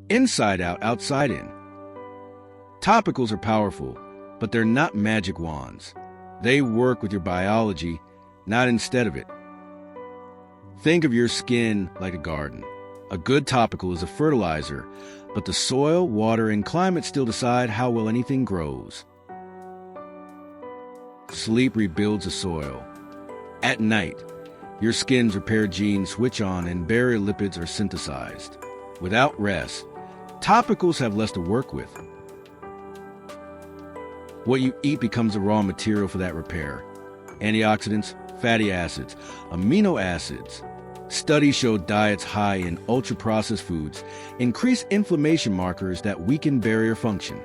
Inside out, outside in. Topicals are powerful, but they're not magic wands. They work with your biology, not instead of it. Think of your skin like a garden. A good topical is a fertilizer, but the soil, water, and climate still decide how well anything grows. Sleep rebuilds the soil. At night, your skin's repair genes switch on and barrier lipids are synthesized. Without rest, topicals have less to work with. What you eat becomes the raw material for that repair. Antioxidants, fatty acids, amino acids. Studies show diets high in ultra-processed foods increase inflammation markers that weaken barrier function.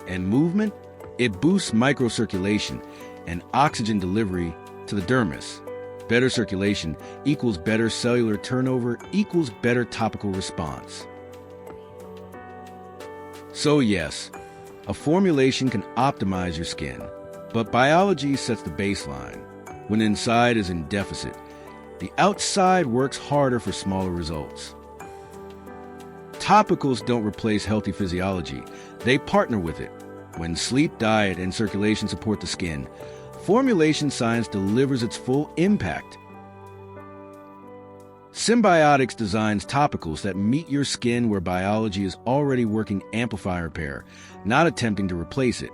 And movement? It boosts microcirculation and oxygen delivery to the dermis. Better circulation equals better cellular turnover equals better topical response. So yes, a formulation can optimize your skin, but biology sets the baseline. When inside is in deficit, the outside works harder for smaller results. Topicals don't replace healthy physiology, they partner with it. When sleep, diet, and circulation support the skin, formulation science delivers its full impact. Cymbiotics designs topicals that meet your skin where biology is already working amplify repair, not attempting to replace it.